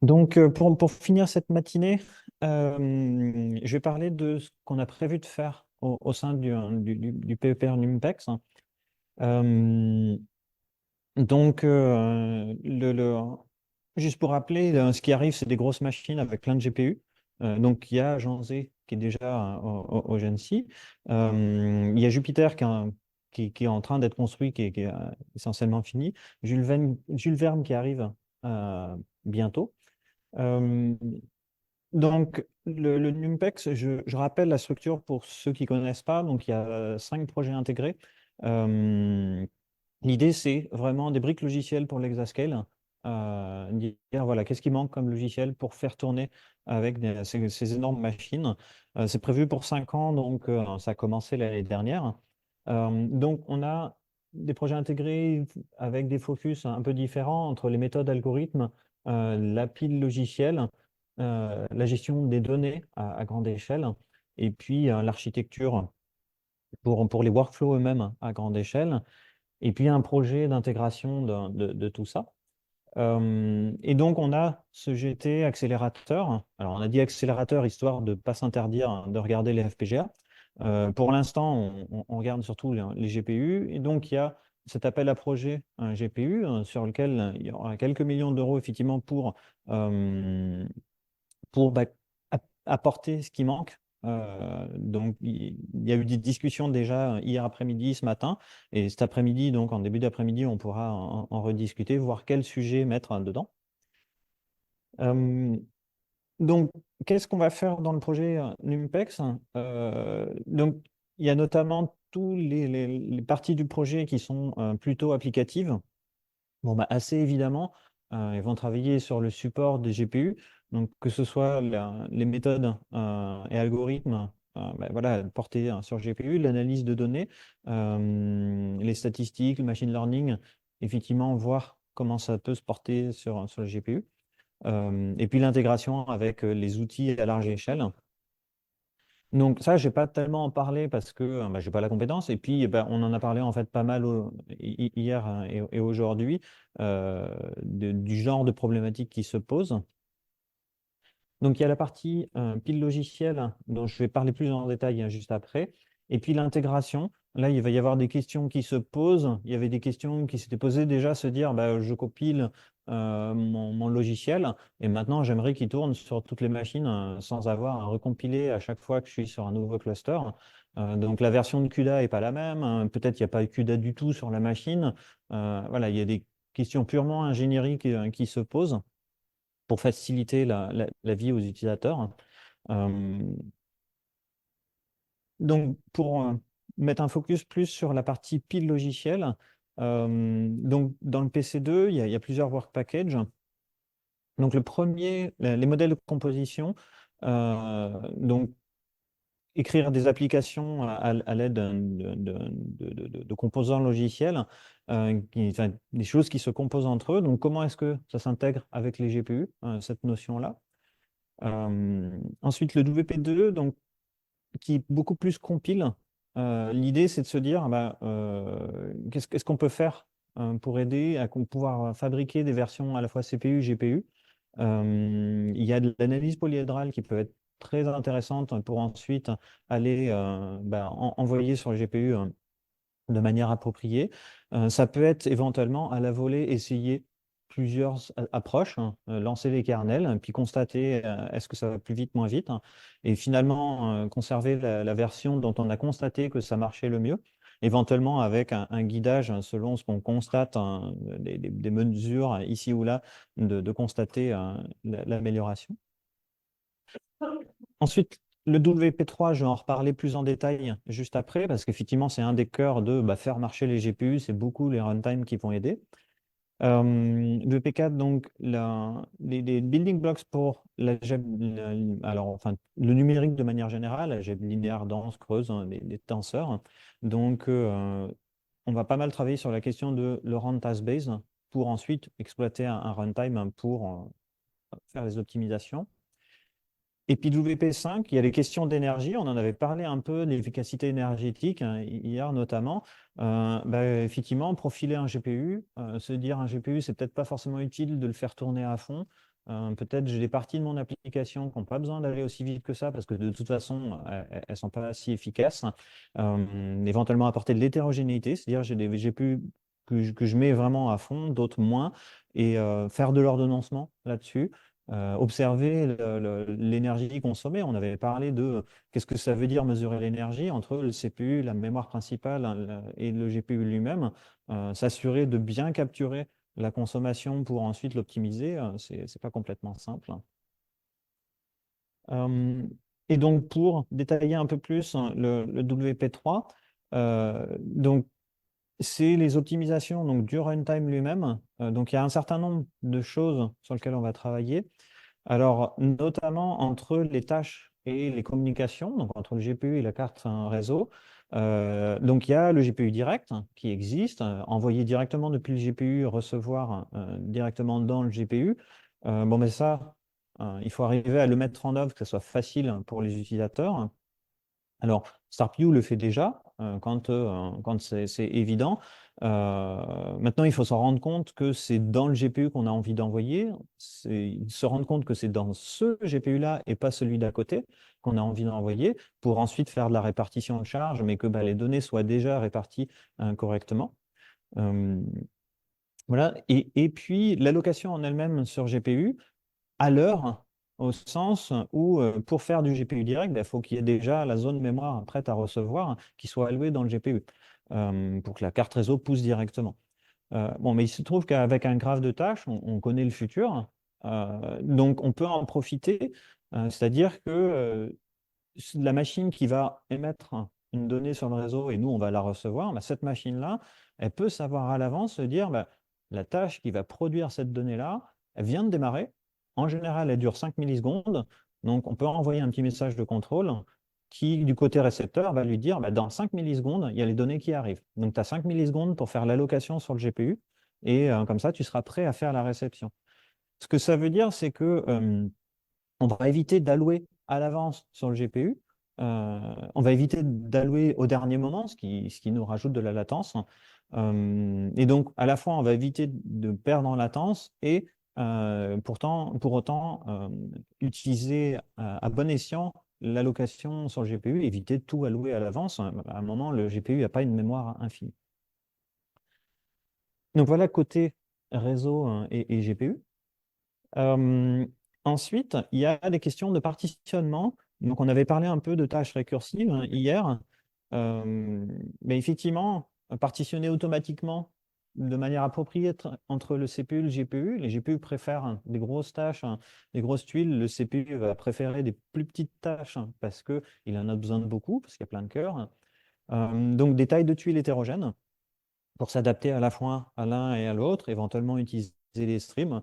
Donc, pour finir cette matinée, je vais parler de ce qu'on a prévu de faire au sein du PEPR NUMPEX. Euh, donc, juste pour rappeler, ce qui arrive, c'est des grosses machines avec plein de GPU. Donc, il y a Jean Zé qui est déjà au GENSI. Il y a Jupiter qui est en train d'être construit, qui est essentiellement fini. Jules Verne qui arrive bientôt. Euh, donc, le NUMPEX, je rappelle la structure pour ceux qui ne connaissent pas. Donc, il y a 5 projets intégrés. Euh, L'idée, c'est vraiment des briques logicielles pour l'Exascale. Dire, voilà, qu'est-ce qui manque comme logiciel pour faire tourner avec ces énormes machines. C'est prévu pour 5 ans, donc ça a commencé l'année dernière. Donc, on a des projets intégrés avec des focus un peu différents entre les méthodes algorithmes, la pile logicielle, la gestion des données à grande échelle, et puis l'architecture pour les workflows eux-mêmes à grande échelle, et puis un projet d'intégration de tout ça. Et donc, on a ce GT accélérateur. Alors, on a dit accélérateur histoire de ne pas s'interdire de regarder les FPGA. Pour l'instant, on regarde surtout les GPU. Et donc, il y a cet appel à projet un GPU sur lequel il y aura quelques millions d'euros, effectivement, pour apporter ce qui manque. Donc, il y a eu des discussions déjà hier après-midi, ce matin, et cet après-midi, donc en début d'après-midi, on pourra en rediscuter, voir quel sujet mettre dedans. Euh, donc, qu'est-ce qu'on va faire dans le projet NUMPEX? Donc, il y a notamment tous les parties du projet qui sont plutôt applicatives. Bon, bah, assez évidemment, ils vont travailler sur le support des GPU, donc que ce soit les méthodes et algorithmes bah, voilà, portés sur GPU, l'analyse de données, les statistiques, le machine learning, effectivement, voir comment ça peut se porter sur le GPU. Et puis l'intégration avec les outils à large échelle. Donc ça, je n'ai pas tellement en parler parce que bah, je n'ai pas la compétence. Et puis, bah, on en a parlé en fait pas mal hier et aujourd'hui du genre de problématiques qui se posent. Donc il y a la partie pile logicielle dont je vais parler plus en détail juste après. Et puis l'intégration. Là, il va y avoir des questions qui se posent. Il y avait des questions qui s'étaient posées déjà, se dire, bah, je compile mon logiciel et maintenant j'aimerais qu'il tourne sur toutes les machines sans avoir à recompiler à chaque fois que je suis sur un nouveau cluster. Donc la version de CUDA n'est pas la même. Peut-être qu'il n'y a pas de CUDA du tout sur la machine. Voilà, il y a des questions purement ingénieriques qui se posent pour faciliter la vie aux utilisateurs. Euh, donc, pour mettre un focus plus sur la partie pile logicielle, donc dans le PC2, il y a plusieurs work packages. Donc, le premier, les modèles de composition, donc écrire des applications à l'aide de composants logiciels, enfin, des choses qui se composent entre eux. Donc, comment est-ce que ça s'intègre avec les GPU, cette notion-là? Ensuite, le WP2, donc, qui est beaucoup plus compile. L'idée, c'est de se dire, bah, qu'est-ce qu'on peut faire pour aider à pouvoir fabriquer des versions à la fois CPU, GPU. Il y a de l'analyse polyhédrale qui peut être très intéressante pour ensuite aller bah, envoyer sur le GPU de manière appropriée. Ça peut être éventuellement à la volée essayer plusieurs approches, hein, lancer les kernels, puis constater est-ce que ça va plus vite, moins vite, hein, et finalement conserver la version dont on a constaté que ça marchait le mieux, éventuellement avec un guidage selon ce qu'on constate, hein, des mesures ici ou là, de constater l'amélioration. Ensuite, le WP3, je vais en reparler plus en détail juste après, parce qu'effectivement, c'est un des cœurs de bah, faire marcher les GPU, c'est beaucoup les runtimes qui vont aider. Le P4, donc, les building blocks pour alors, enfin, le numérique de manière générale, l'algèbre linéaire dense, creuse, hein, les tenseurs. Donc, on va pas mal travailler sur la question de le run task-based pour ensuite exploiter un runtime pour faire les optimisations. Et puis WP5, il y a les questions d'énergie. On en avait parlé un peu de l'efficacité énergétique hein, hier notamment. Bah, effectivement, profiler un GPU, se dire un GPU, c'est peut-être pas forcément utile de le faire tourner à fond. Peut-être j'ai des parties de mon application qui n'ont pas besoin d'aller aussi vite que ça parce que de toute façon, elles ne sont pas si efficaces. Éventuellement apporter de l'hétérogénéité, c'est-à-dire j'ai des GPU que je mets vraiment à fond, d'autres moins, et faire de l'ordonnancement là-dessus. Observer l'énergie consommée. On avait parlé de qu'est-ce que ça veut dire mesurer l'énergie entre le CPU, la mémoire principale hein, et le GPU lui-même. S'assurer de bien capturer la consommation pour ensuite l'optimiser, c'est n'est pas complètement simple. Euh, et donc, pour détailler un peu plus hein, le WP3, donc, c'est les optimisations donc, du runtime lui-même. Donc, il y a un certain nombre de choses sur lesquelles on va travailler. Alors, notamment entre les tâches et les communications, donc entre le GPU et la carte réseau. Donc, il y a le GPU direct hein, qui existe, envoyé directement depuis le GPU, recevoir directement dans le GPU. Bon, mais ça, il faut arriver à le mettre en œuvre, que ce soit facile pour les utilisateurs. Alors, StarpView le fait déjà quand c'est évident. Maintenant, il faut s'en rendre compte que c'est dans le GPU qu'on a envie d'envoyer. Se rendre compte que c'est dans ce GPU-là et pas celui d'à côté qu'on a envie d'envoyer pour ensuite faire de la répartition de charge, mais que bah, les données soient déjà réparties correctement. Euh, voilà. Et puis, l'allocation en elle-même sur GPU, à l'heure, au sens où pour faire du GPU direct, il faut qu'il y ait déjà la zone mémoire prête à recevoir qui soit allouée dans le GPU pour que la carte réseau pousse directement. Bon, mais il se trouve qu'avec un graphe de tâches, on connaît le futur, donc on peut en profiter, c'est-à-dire que la machine qui va émettre une donnée sur le réseau et nous, on va la recevoir, bah, cette machine-là, elle peut savoir à l'avance se dire bah, la tâche qui va produire cette donnée-là, elle vient de démarrer. En général, elle dure 5 millisecondes. Donc, on peut envoyer un petit message de contrôle qui, du côté récepteur, va lui dire bah, dans 5 millisecondes, il y a les données qui arrivent. Donc, tu as 5 millisecondes pour faire l'allocation sur le GPU et comme ça, tu seras prêt à faire la réception. Ce que ça veut dire, c'est que on va éviter d'allouer à l'avance sur le GPU. On va éviter d'allouer au dernier moment, ce qui nous rajoute de la latence. Et donc, à la fois, on va éviter de perdre en latence et pour autant utiliser à bon escient l'allocation sur le GPU, éviter de tout allouer à l'avance. À un moment, le GPU n'a pas une mémoire infinie. Donc voilà côté réseau et GPU. Euh, Ensuite, il y a des questions de partitionnement. Donc, on avait parlé un peu de tâches récursives hein, hier. Mais effectivement, partitionner automatiquement de manière appropriée entre le CPU et le GPU. Les GPU préfèrent hein, des grosses tâches, hein, des grosses tuiles. Le CPU va préférer des plus petites tâches hein, parce qu'il en a besoin de beaucoup, parce qu'il y a plein de cœurs. Donc, des tailles de tuiles hétérogènes pour s'adapter à la fois à l'un et à l'autre, éventuellement utiliser les streams.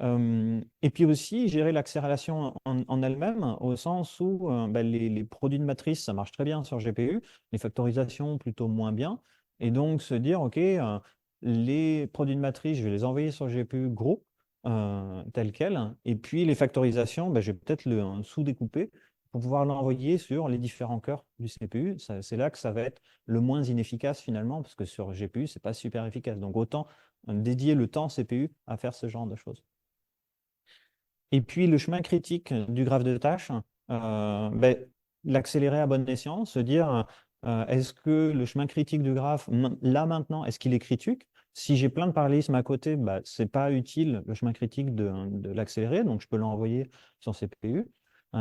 Et puis aussi gérer l'accélération en elle-même, au sens où bah, les produits de matrice, ça marche très bien sur GPU, les factorisations plutôt moins bien. Et donc se dire, OK, les produits de matrice, je vais les envoyer sur GPU gros, tels quels. Et puis les factorisations, bah, je vais peut-être le sous-découper pour pouvoir l'envoyer sur les différents cœurs du CPU. C'est là que ça va être le moins inefficace finalement, parce que sur GPU, ce n'est pas super efficace. Donc autant dédier le temps CPU à faire ce genre de choses. Et puis le chemin critique du graphe de tâches, ben, l'accélérer à bon escient, se dire est-ce que le chemin critique du graphe, là maintenant, est-ce qu'il est critique? Si j'ai plein de parallélismes à côté, bah, ce n'est pas utile le chemin critique de l'accélérer, donc je peux l'envoyer sur CPU.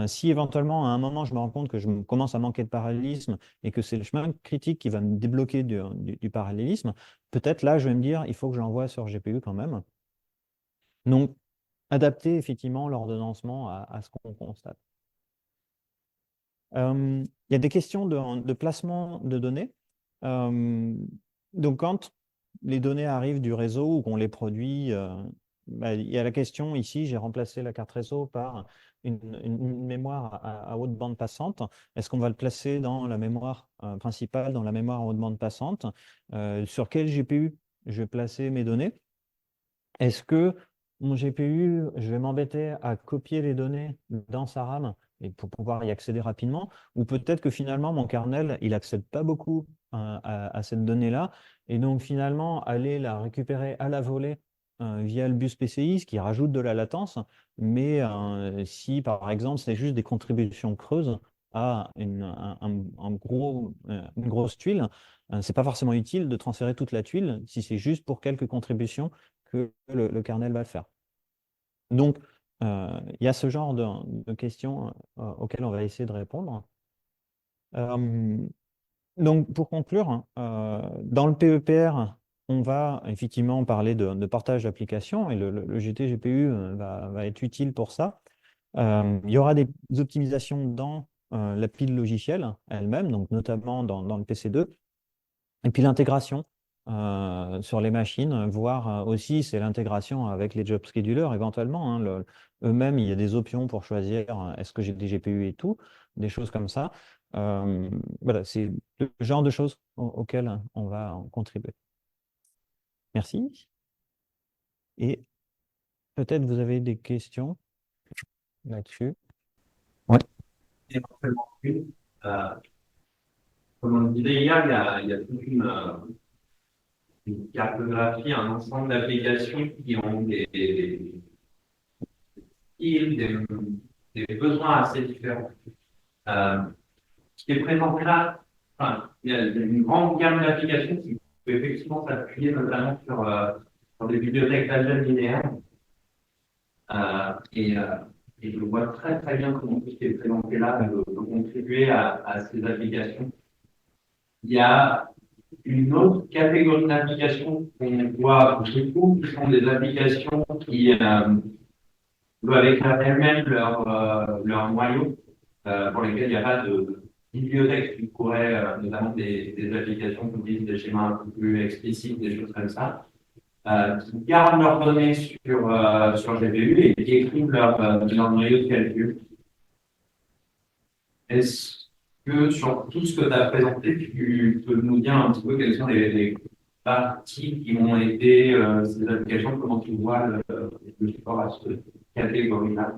Si éventuellement à un moment je me rends compte que commence à manquer de parallélisme et que c'est le chemin critique qui va me débloquer du parallélisme, peut-être là je vais me dire il faut que je l'envoie sur GPU quand même. Donc adapter effectivement l'ordonnancement à ce qu'on constate. Il y a des questions de placement de données. Euh, donc, quand les données arrivent du réseau ou qu'on les produit, bah, il y a la question ici, j'ai remplacé la carte réseau par une mémoire à haute bande passante. Est-ce qu'on va le placer dans la mémoire principale, dans la mémoire à haute bande passante? Sur quel GPU je vais placer mes données? Est-ce que mon GPU, je vais m'embêter à copier les données dans sa RAM et pour pouvoir y accéder rapidement, ou peut-être que finalement mon kernel, il n'accède pas beaucoup à cette donnée-là, et donc finalement aller la récupérer à la volée via le bus PCI, ce qui rajoute de la latence. Mais si, par exemple, c'est juste des contributions creuses à une grosse tuile, c'est pas forcément utile de transférer toute la tuile si c'est juste pour quelques contributions que le kernel va le faire. Donc, il y a ce genre de questions auxquelles on va essayer de répondre. Donc, pour conclure, dans le PEPR, on va effectivement parler de partage d'applications et le GT-GPU va être utile pour ça. Il y aura des optimisations dans la pile logicielle elle-même, donc notamment dans le PC2. Et puis l'intégration sur les machines, voire aussi c'est l'intégration avec les job schedulers éventuellement. Hein, eux-mêmes, il y a des options pour choisir est-ce que j'ai des GPU et tout, des choses comme ça. Voilà, c'est le genre de choses auxquelles on va en contribuer. Merci. Et peut-être vous avez des questions là-dessus. Ouais. Éventuellement une. Euh, Comme on le disait hier, il y a toute une cartographie, un ensemble d'applications qui ont des styles, des besoins assez différents. Euh, Ce qui est présenté là, enfin, il y a une grande gamme d'applications qui peut effectivement s'appuyer notamment sur des bibliothèques d'algèbre linéaire. Euh, et, euh, et je vois très très bien comment tout ce qui est présenté là peut contribuer à ces applications. Il y a une autre catégorie d'applications qu'on voit beaucoup, qui sont des applications qui doivent écrire elles-mêmes leur noyau, pour lesquels il n'y a pas de bibliothèque qui pourrait, notamment des applications qui utilisent des schémas un peu plus explicites, des choses comme ça, qui gardent leurs données sur GPU et qui écrivent leur noyau de calcul. Est-ce que sur tout ce que tu as présenté, tu peux nous dire un petit peu quelles sont les parties qui ont aidé ces applications, comment tu vois le support à cette catégorie-là?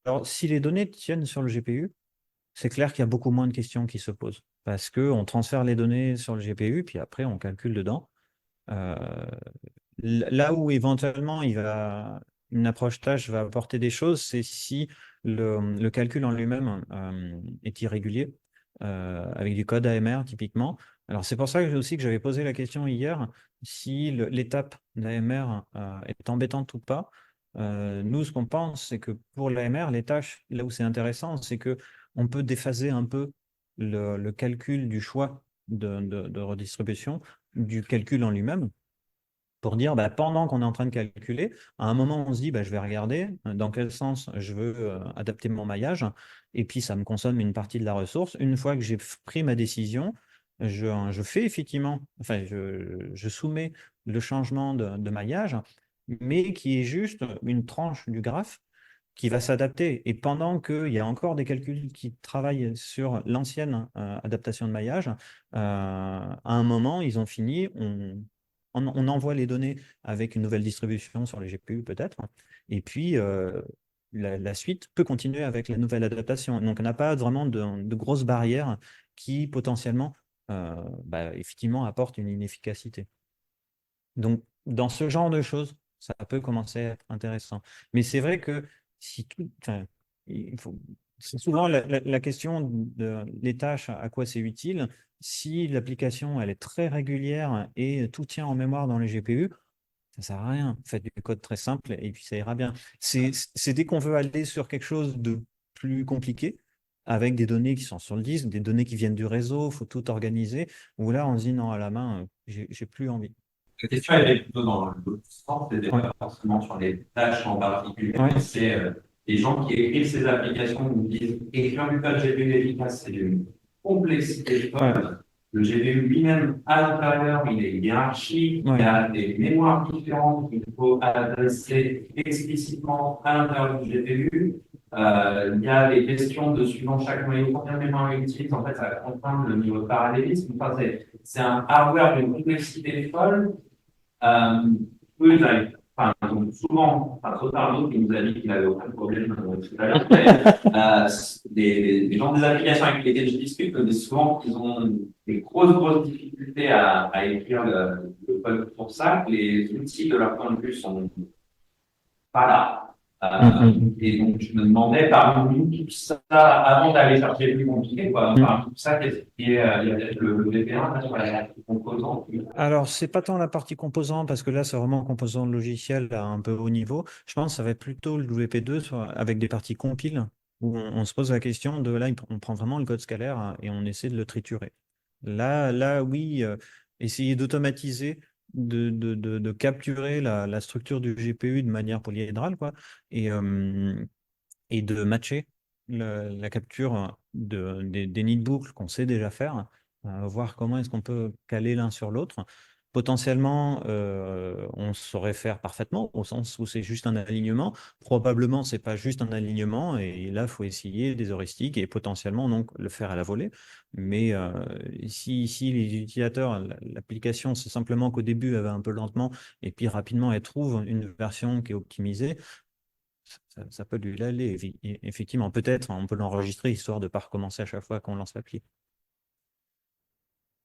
Alors, si les données tiennent sur le GPU, c'est clair qu'il y a beaucoup moins de questions qui se posent parce qu'on transfère les données sur le GPU, puis après on calcule dedans. Euh, Là où éventuellement une approche tâche va apporter des choses, c'est si le calcul en lui-même est irrégulier, avec du code AMR typiquement. Alors c'est pour ça aussi que j'avais posé la question hier, si l'étape d'AMR est embêtante ou pas. Nous, ce qu'on pense, c'est que pour l'AMR, les tâches, là où c'est intéressant, c'est que on peut déphaser un peu le calcul du choix de redistribution, du calcul en lui-même pour dire, bah, pendant qu'on est en train de calculer, à un moment, on se dit, bah, je vais regarder dans quel sens je veux adapter mon maillage, et puis ça me consomme une partie de la ressource. Une fois que j'ai pris ma décision, je fais effectivement, enfin, je soumets le changement de maillage, mais qui est juste une tranche du graphe qui va s'adapter. Et pendant qu'il y a encore des calculs qui travaillent sur l'ancienne adaptation de maillage, à un moment, ils ont fini, on envoie les données avec une nouvelle distribution sur les GPU peut-être, et puis la suite peut continuer avec la nouvelle adaptation. Donc on n'a pas vraiment de grosses barrières qui potentiellement effectivement apportent une inefficacité. Donc dans ce genre de choses, ça peut commencer à être intéressant. Mais c'est vrai que si tout, enfin, c'est souvent la question les tâches, à quoi c'est utile. Si l'application elle est très régulière et tout tient en mémoire dans les GPU, ça sert à rien. Faites du code très simple et puis ça ira bien. C'est dès qu'on veut aller sur quelque chose de plus compliqué, avec des données qui sont sur le disque, des données qui viennent du réseau, il faut tout organiser, où là on se dit non, à la main, j'ai plus envie. La question elle est plutôt dans l'autre sens, c'est Ouais. pas forcément sur les tâches en particulier, Ouais. c'est les gens qui écrivent ces applications nous disent écrire du code GPU efficace, c'est d'une complexité Ouais. folle. Le GPU lui-même, à l'intérieur, il est hiérarchique, il y Ouais. a des mémoires différentes qu'il faut adresser explicitement à l'intérieur du GPU. Il y a les questions de suivant chaque noyau, combien de mémoire il utilise, en fait, ça contraint le niveau de parallélisme. Enfin, c'est un hardware d'une complexité folle. Eux, ils n'arrivent enfin, donc souvent, enfin, sauf Arnaud qui nous a dit qu'il n'avait aucun problème tout à l'heure, mais des gens des applications avec lesquelles je discute me disent souvent qu'ils ont des grosses difficultés à écrire le code pour ça, que les outils de leur point de vue sont pas là. Et donc, je me demandais parmi nous tout ça, avant d'aller chercher le plus compliqué, quoi, Mm. parmi tout ça, qu'est-ce qui est, il y a peut-être le VP1 là, sur la composante. Alors, c'est pas tant la partie composant, parce que là, c'est vraiment composant logiciel à un peu haut niveau. Je pense que ça va être plutôt le WP2 avec des parties compiles, où on se pose la question de là, on prend vraiment le code scalaire hein, et on essaie de le triturer. Là, oui, essayer d'automatiser, de capturer la structure du GPU de manière polyhédrale, quoi, et, euh, et de matcher la capture des nids de boucles qu'on sait déjà faire, voir comment est-ce qu'on peut caler l'un sur l'autre. Potentiellement, on saurait faire parfaitement, au sens où c'est juste un alignement. Probablement, c'est pas juste un alignement, et là, il faut essayer des heuristiques et potentiellement donc le faire à la volée. Mais si les utilisateurs, l'application, c'est simplement qu'au début, elle va un peu lentement, et puis rapidement, elle trouve une version qui est optimisée, ça peut lui aller, effectivement. Peut-être on peut l'enregistrer histoire de ne pas recommencer à chaque fois qu'on lance l'appli.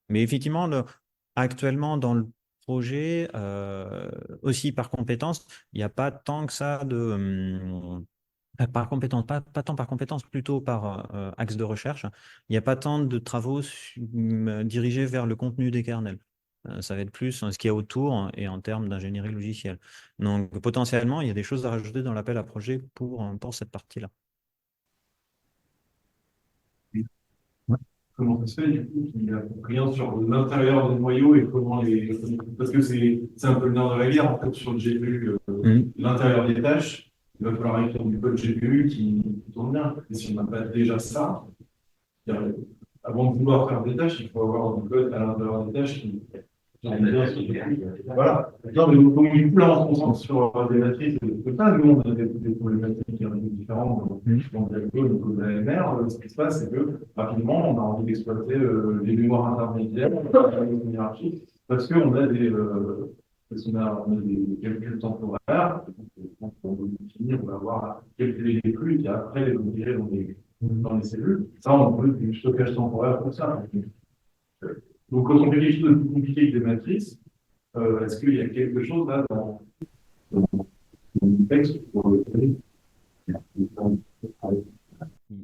Mais effectivement, actuellement, dans le projet, aussi par compétence, il n'y a pas tant que ça par compétence, pas tant par compétence, plutôt par axe de recherche. Il n'y a pas tant de travaux dirigés vers le contenu des kernels. Ça va être plus ce qu'il y a autour et en termes d'ingénierie logicielle. Donc potentiellement, il y a des choses à rajouter dans l'appel à projet pour cette partie-là. Ouais. Comment ça se fait, du coup, qu'il n'y a rien sur l'intérieur des noyaux et comment les. Parce que c'est un peu le nerf de la guerre, en fait, sur le GPU, l'intérieur des tâches, il va falloir écrire du code GPU qui tourne bien. Et si on n'a pas déjà ça, c'est-à-dire, avant de vouloir faire des tâches, il faut avoir du code à l'intérieur des tâches qui tourne bien sur le GPU. Voilà. Non, mais donc, du coup, là, on se concentre sur des matrices de ça. Nous, on a des problématiques différentes dans le code, au code de l'AMR. Ce qui se passe, c'est que rapidement, on a envie d'exploiter les mémoires intermédiaires, les hiérarchies, parce qu'on a parce on a des calculs temporaires. Donc, pour définir, on va avoir calculer les flux et après les compiler dans les cellules. Ça, on peut du stockage temporaire pour ça. Donc, quand on fait quelque chose de plus compliqué que des matrices, est-ce qu'il y a quelque chose là dans le texte pour le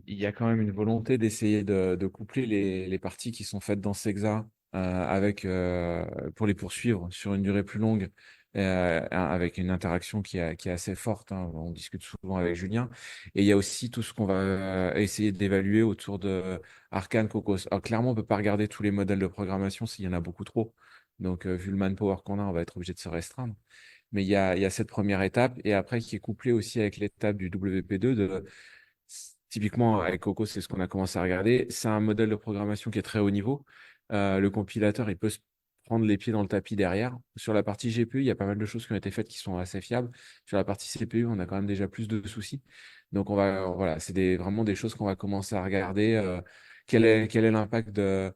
Il y a quand même une volonté d'essayer de coupler les parties qui sont faites dans Sexa pour les poursuivre sur une durée plus longue, avec une interaction qui est assez forte, hein. On discute souvent avec Julien. Et il y a aussi tout ce qu'on va essayer d'évaluer autour de Arcane, Cocos. Alors, clairement, on ne peut pas regarder tous les modèles de programmation s'il y en a beaucoup trop. Donc, vu le manpower qu'on a, on va être obligé de se restreindre. Mais il y a cette première étape, et après qui est couplée aussi avec l'étape du WP2 typiquement, avec Coco, c'est ce qu'on a commencé à regarder. C'est un modèle de programmation qui est très haut niveau. Le compilateur, il peut se prendre les pieds dans le tapis derrière. Sur la partie GPU, il y a pas mal de choses qui ont été faites qui sont assez fiables. Sur la partie CPU, on a quand même déjà plus de soucis. Donc, voilà, c'est vraiment des choses qu'on va commencer à regarder. Quel est l'impact de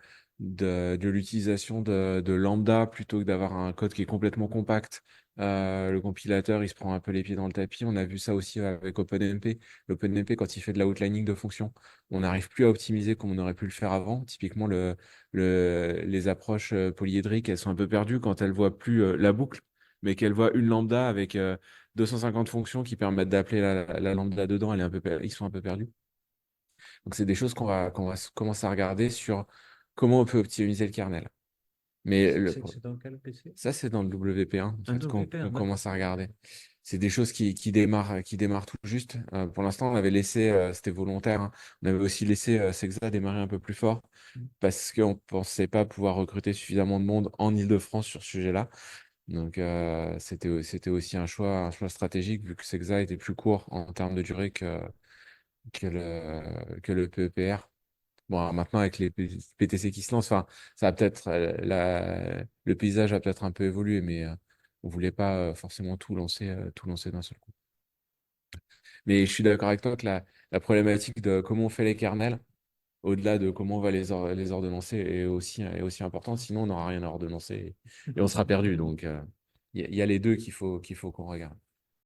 l'utilisation de lambda plutôt que d'avoir un code qui est complètement compact? Le compilateur, il se prend un peu les pieds dans le tapis. On a vu ça aussi avec OpenMP. L'OpenMP, quand il fait de la outlining de fonctions, on n'arrive plus à optimiser comme on aurait pu le faire avant. Typiquement, les approches polyédriques, elles sont un peu perdues quand elles voient plus la boucle, mais qu'elles voient une lambda avec 250 fonctions qui permettent d'appeler la lambda dedans. Ils sont un peu perdus. Donc, c'est des choses qu'on va commencer à regarder sur comment on peut optimiser le kernel. Mais C'est dans quel PC? ça, c'est dans le WP1 en Un fait, qu'on WP1, d'accord. commence à regarder. C'est des choses qui démarrent tout juste. Pour l'instant, on avait laissé, c'était volontaire, hein, on avait aussi laissé Sexa démarrer un peu plus fort parce qu'on ne pensait pas pouvoir recruter suffisamment de monde en Île-de-France sur ce sujet-là. Donc, c'était aussi un choix stratégique vu que Sexa était plus court en termes de durée que le PEPR. Bon, maintenant, avec les PTC qui se lancent, enfin, ça va peut-être, le paysage va peut-être un peu évoluer, mais on voulait pas forcément tout lancer d'un seul coup. Mais je suis d'accord avec toi que la problématique de comment on fait les kernels, au-delà de comment on va les ordonnancer, est aussi importante. Sinon, on n'aura rien à ordonnancer et on sera perdu. Donc, il y a les deux qu'il faut qu'on regarde.